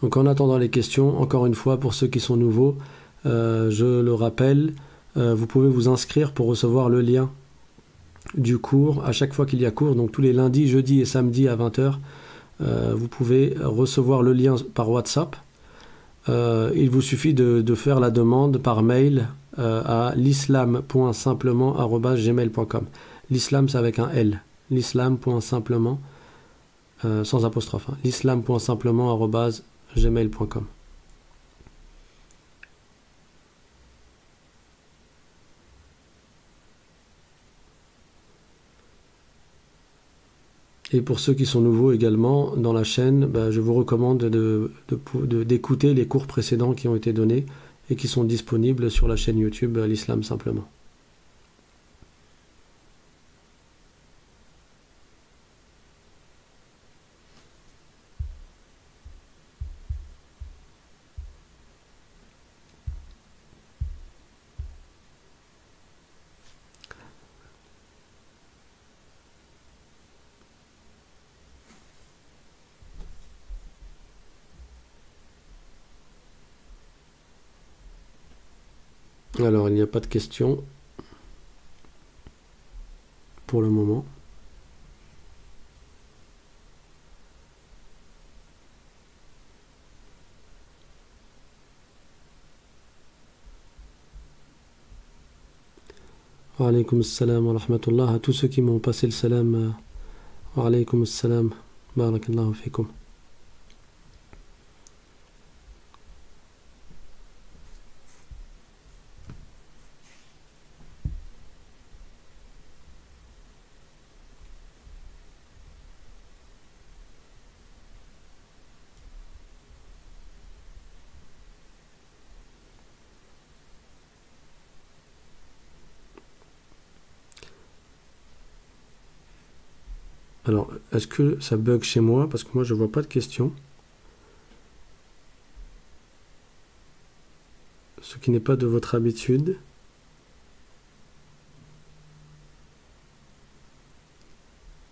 Donc en attendant les questions, encore une fois pour ceux qui sont nouveaux, je le rappelle, vous pouvez vous inscrire pour recevoir le lien du cours à chaque fois qu'il y a cours, donc tous les lundis, jeudis et samedis à 20h, vous pouvez recevoir le lien par WhatsApp. Il vous suffit de faire la demande par mail à l'islam.simplement@gmail.com. L'islam c'est avec un L. L'islam.simplement sans apostrophe. Hein. L'islam.simplement@gmail.com. Et pour ceux qui sont nouveaux également dans la chaîne, je vous recommande d'écouter les cours précédents qui ont été donnés et qui sont disponibles sur la chaîne YouTube L'Islam Simplement. Alors, il n'y a pas de questions pour le moment. Wa alaykum assalam wa rahmatullah. À tous ceux qui m'ont passé le salam. Wa alaykum assalam. Barakallahu fikum. Alors, est-ce que ça bug chez moi? Parce que moi, je vois pas de questions. Ce qui n'est pas de votre habitude.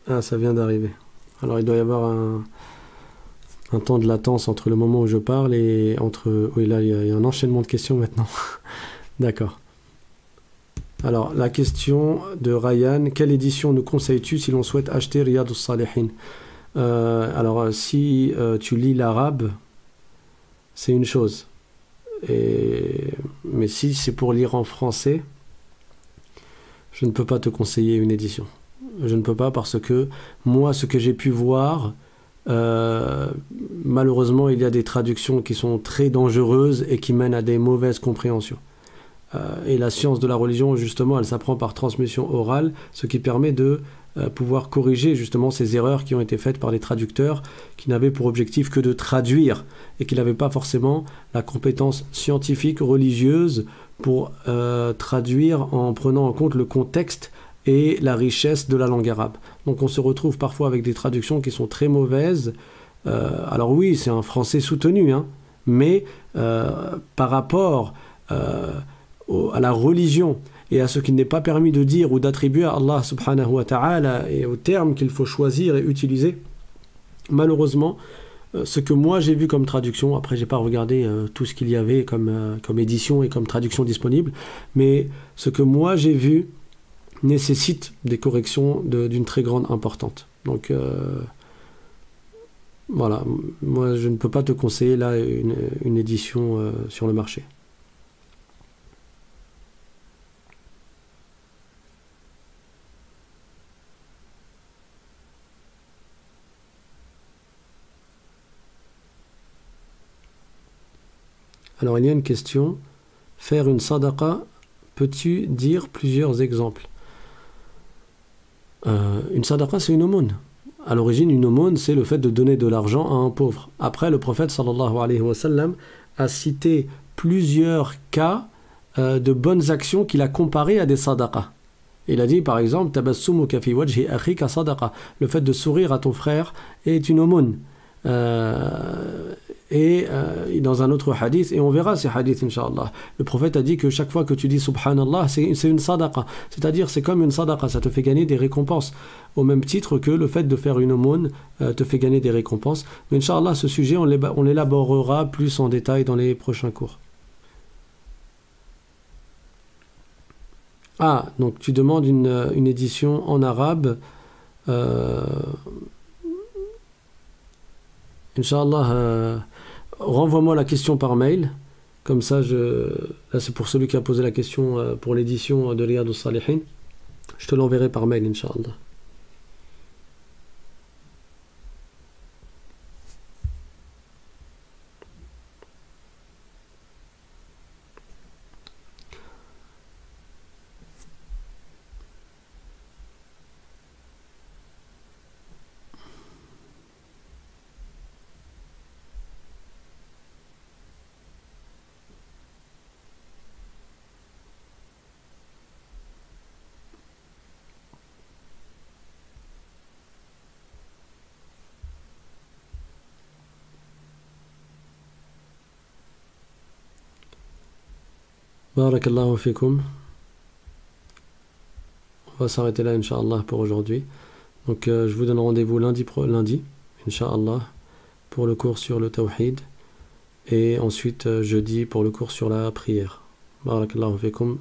Ah, ça vient d'arriver. Alors, il doit y avoir un temps de latence entre le moment où je parle et entre... Oui, là, il y a un enchaînement de questions maintenant. D'accord. Alors, la question de Ryan, quelle édition nous conseilles-tu si l'on souhaite acheter Riyadus Salihin? Alors, si tu lis l'arabe, c'est une chose. Mais si c'est pour lire en français, je ne peux pas te conseiller une édition. Je ne peux pas parce que moi, ce que j'ai pu voir, malheureusement, il y a des traductions qui sont très dangereuses et qui mènent à des mauvaises compréhensions. Et la science de la religion, justement, elle s'apprend par transmission orale, ce qui permet de pouvoir corriger justement ces erreurs qui ont été faites par les traducteurs, qui n'avaient pour objectif que de traduire et qui n'avaient pas forcément la compétence scientifique, religieuse, pour traduire en prenant en compte le contexte et la richesse de la langue arabe. Donc on se retrouve parfois avec des traductions qui sont très mauvaises. Alors oui, c'est un français soutenu, hein, mais par rapport à la religion et à ce qu'il n'est pas permis de dire ou d'attribuer à Allah subhanahu wa ta'ala et aux termes qu'il faut choisir et utiliser, malheureusement, ce que moi j'ai vu comme traduction, après j'ai pas regardé tout ce qu'il y avait comme édition et comme traduction disponible, mais ce que moi j'ai vu nécessite des corrections d'une très grande importance. Donc voilà, moi je ne peux pas te conseiller là une édition sur le marché. Alors il y a une question, faire une sadaqa, peux-tu dire plusieurs exemples? Une sadaqa, c'est une aumône. À l'origine, une aumône, c'est le fait de donner de l'argent à un pauvre. Après, le prophète sallallahu alayhi wa sallam a cité plusieurs cas de bonnes actions qu'il a comparées à des sadaqas. Il a dit par exemple, tabassumuka fi wajhi akhika sadaqa. Le fait de sourire à ton frère est une aumône. Et dans un autre hadith, et on verra ces hadiths incha'Allah, le prophète a dit que chaque fois que tu dis subhanallah, c'est une sadaqa, c'est-à-dire c'est comme une sadaqa, ça te fait gagner des récompenses, au même titre que le fait de faire une aumône te fait gagner des récompenses. Mais incha'Allah, ce sujet on l'élaborera plus en détail dans les prochains cours. Ah, donc tu demandes une édition en arabe. Inch'Allah, renvoie-moi la question par mail. Comme ça, là c'est pour celui qui a posé la question pour l'édition de Riyad al-Salihin. Je te l'enverrai par mail, Inch'Allah. Barakallahu fikum. On va s'arrêter là, Inch'Allah, pour aujourd'hui. Donc, je vous donne rendez-vous lundi, Inch'Allah, pour le cours sur le Tawhid. Et ensuite, jeudi, pour le cours sur la prière. Barakallahu fikum.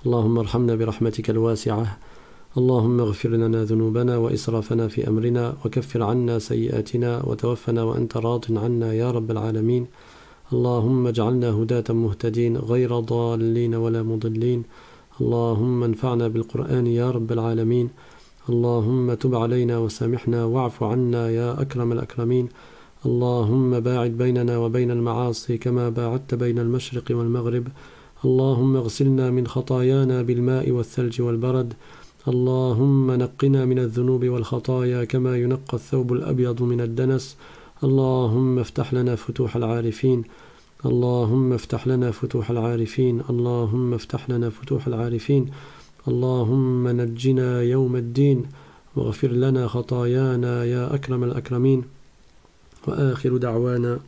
Allahumma arhamna bi rahmatika al-wasi'ah. اللهم اغفر لنا ذنوبنا وإسرافنا في أمرنا وكفر عنا سيئاتنا وتوفنا وأنت راض عنا يا رب العالمين. اللهم اجعلنا هداة مهتدين غير ضالين ولا مضلين. اللهم انفعنا بالقرآن يا رب العالمين. اللهم تب علينا وسامحنا واعف عنا يا أكرم الأكرمين. اللهم باعد بيننا وبين المعاصي كما باعدت بين المشرق والمغرب. اللهم اغسلنا من خطايانا بالماء والثلج والبرد. اللهم نقنا من الذنوب والخطايا كما ينقى الثوب الأبيض من الدنس. اللهم افتح لنا فتوح العارفين. اللهم افتح لنا فتوح العارفين. اللهم افتح لنا فتوح العارفين. اللهم نجنا يوم الدين واغفر لنا خطايانا يا أكرم الأكرمين. وآخر دعوانا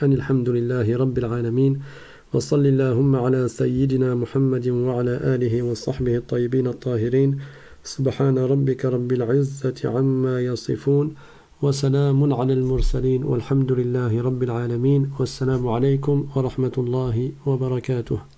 أن الحمد لله رب العالمين. وصل اللهم على سيدنا محمد وعلى آله وصحبه الطيبين الطاهرين. سبحان ربك رب العزة عما يصفون وسلام على المرسلين والحمد لله رب العالمين. والسلام عليكم ورحمة الله وبركاته.